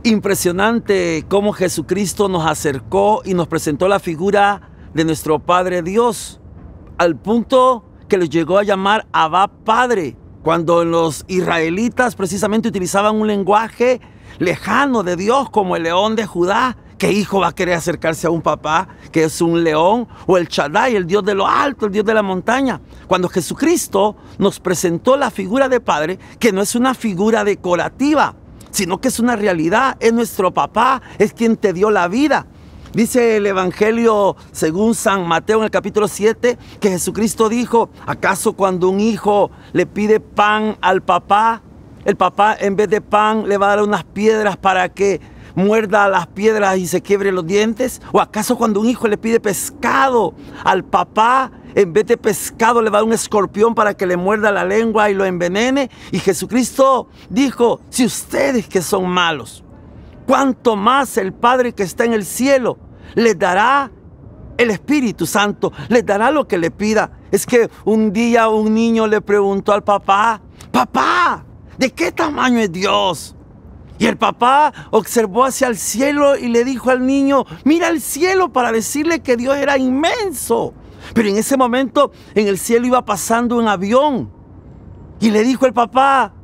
Impresionante cómo Jesucristo nos acercó y nos presentó la figura de nuestro Padre Dios, al punto que les llegó a llamar Abba Padre, cuando los israelitas precisamente utilizaban un lenguaje lejano de Dios, como el león de Judá. ¿Qué hijo va a querer acercarse a un papá que es un león? O el Shaddai, el Dios de lo alto, el Dios de la montaña. Cuando Jesucristo nos presentó la figura de Padre, que no es una figura decorativa, sino que es una realidad, es nuestro papá, es quien te dio la vida. Dice el Evangelio según San Mateo en el capítulo 7, que Jesucristo dijo: ¿acaso cuando un hijo le pide pan al papá, el papá en vez de pan le va a dar unas piedras para que muerda las piedras y se quiebre los dientes? ¿O acaso cuando un hijo le pide pescado al papá, en vez de pescado le va a dar un escorpión para que le muerda la lengua y lo envenene? Y Jesucristo dijo: si ustedes que son malos, cuánto más el Padre que está en el cielo les dará el Espíritu Santo, les dará lo que le pida. Es que un día un niño le preguntó al papá: papá, ¿de qué tamaño es Dios? Y el papá observó hacia el cielo y le dijo al niño: mira el cielo, para decirle que Dios era inmenso. Pero en ese momento en el cielo iba pasando un avión. Y le dijo el papá: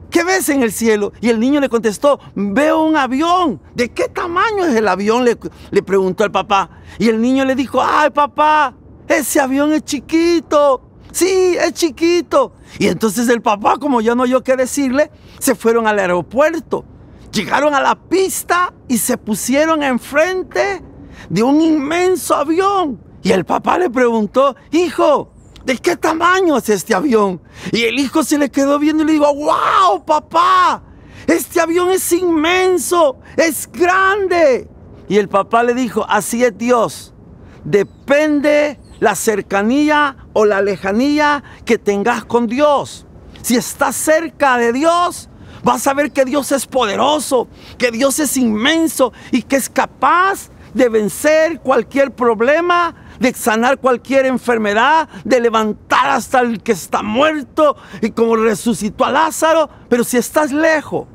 ¿qué ves en el cielo? Y el niño le contestó: veo un avión. ¿De qué tamaño es el avión?, le preguntó el papá. Y el niño le dijo: ay, papá, ese avión es chiquito. Sí, es chiquito. Y entonces el papá, como ya no oyó qué decirle, se fueron al aeropuerto. Llegaron a la pista y se pusieron enfrente de un inmenso avión. Y el papá le preguntó: hijo, ¿de qué tamaño es este avión? Y el hijo se le quedó viendo y le dijo: ¡wow, papá! Este avión es inmenso, es grande. Y el papá le dijo: así es Dios. Depende la cercanía o la lejanía que tengas con Dios. Si estás cerca de Dios, vas a ver que Dios es poderoso, que Dios es inmenso y que es capaz de vencer cualquier problema, de sanar cualquier enfermedad, de levantar hasta el que está muerto, y como resucitó a Lázaro. Pero si estás lejos,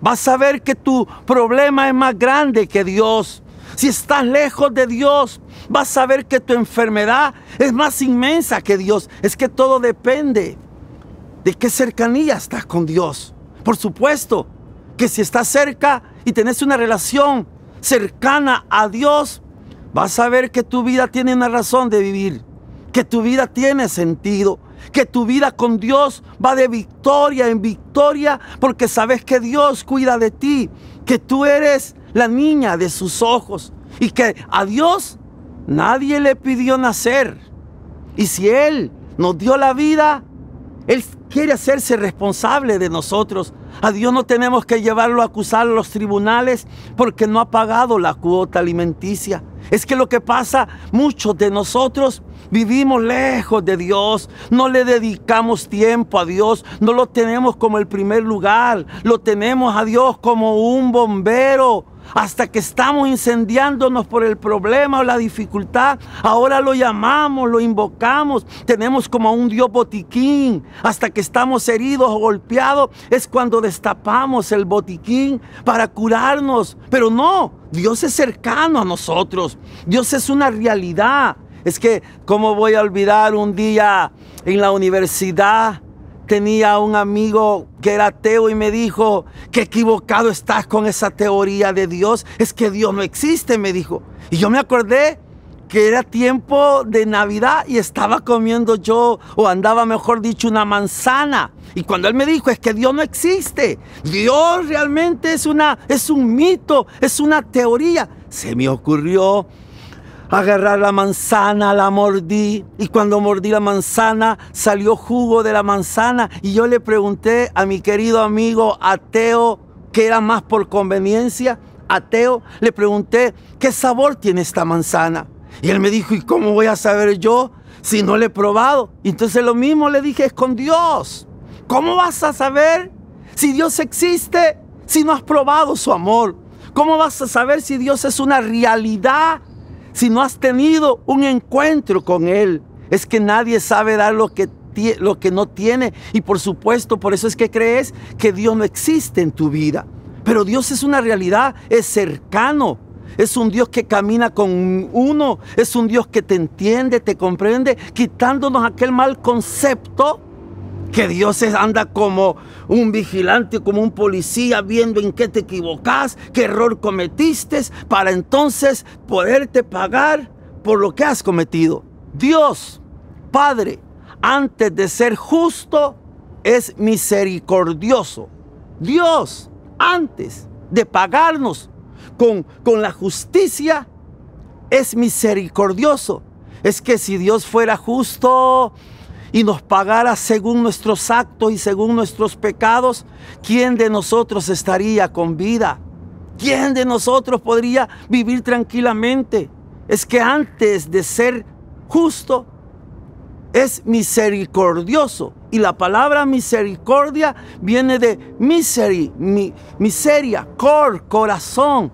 vas a ver que tu problema es más grande que Dios. Si estás lejos de Dios, vas a ver que tu enfermedad es más inmensa que Dios. Es que todo depende de qué cercanía estás con Dios. Por supuesto que si estás cerca y tenés una relación cercana a Dios, vas a ver que tu vida tiene una razón de vivir, que tu vida tiene sentido, que tu vida con Dios va de victoria en victoria, porque sabes que Dios cuida de ti, que tú eres la niña de sus ojos y que a Dios nadie le pidió nacer. Y si Él nos dio la vida, Él quiere hacerse responsable de nosotros. A Dios no tenemos que llevarlo a acusar a los tribunales porque no ha pagado la cuota alimenticia. Es que lo que pasa, muchos de nosotros vivimos lejos de Dios, no le dedicamos tiempo a Dios, no lo tenemos como el primer lugar, lo tenemos a Dios como un bombero. Hasta que estamos incendiándonos por el problema o la dificultad, ahora lo llamamos, lo invocamos, tenemos como a un Dios botiquín. Hasta que estamos heridos o golpeados es cuando destapamos el botiquín para curarnos. Pero no, Dios es cercano a nosotros, Dios es una realidad. Es que, ¿cómo voy a olvidar un día en la universidad? Tenía un amigo que era ateo y me dijo: qué equivocado estás con esa teoría de Dios. Es que Dios no existe, me dijo. Y yo me acordé que era tiempo de Navidad y estaba comiendo yo, o andaba mejor dicho, una manzana. Y cuando él me dijo: es que Dios no existe, Dios realmente es un mito, es una teoría, se me ocurrió agarrar la manzana, la mordí, y cuando mordí la manzana salió jugo de la manzana. Y yo le pregunté a mi querido amigo ateo, que era más por conveniencia, ateo, le pregunté: ¿qué sabor tiene esta manzana? Y él me dijo: ¿y cómo voy a saber yo si no le he probado? Y entonces lo mismo le dije: es con Dios. ¿Cómo vas a saber si Dios existe si no has probado su amor? ¿Cómo vas a saber si Dios es una realidad si no has tenido un encuentro con Él? Es que nadie sabe dar lo que no tiene. Y por supuesto, por eso es que crees que Dios no existe en tu vida. Pero Dios es una realidad, es cercano. Es un Dios que camina con uno. Es un Dios que te entiende, te comprende, quitándonos aquel mal concepto que Dios anda como un vigilante, como un policía, viendo en qué te equivocas, qué error cometiste, para entonces poderte pagar por lo que has cometido. Dios, Padre, antes de ser justo, es misericordioso. Dios, antes de pagarnos con la justicia, es misericordioso. Es que si Dios fuera justo y nos pagara según nuestros actos y según nuestros pecados, ¿quién de nosotros estaría con vida? ¿Quién de nosotros podría vivir tranquilamente? Es que antes de ser justo, es misericordioso. Y la palabra misericordia viene de miseria, corazón,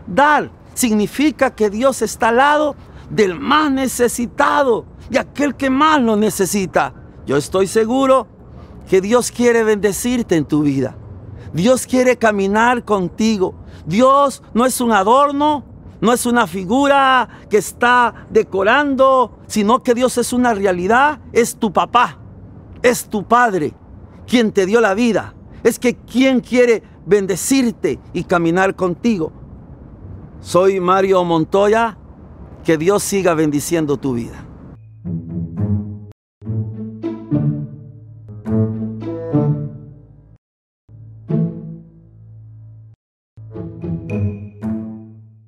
dar. Significa que Dios está al lado del más necesitado, de aquel que más lo necesita. Yo estoy seguro que Dios quiere bendecirte en tu vida. Dios quiere caminar contigo. Dios no es un adorno, no es una figura que está decorando, sino que Dios es una realidad, es tu papá, es tu padre, quien te dio la vida. Es que quien quiere bendecirte y caminar contigo. Soy Mario Montoya, que Dios siga bendiciendo tu vida.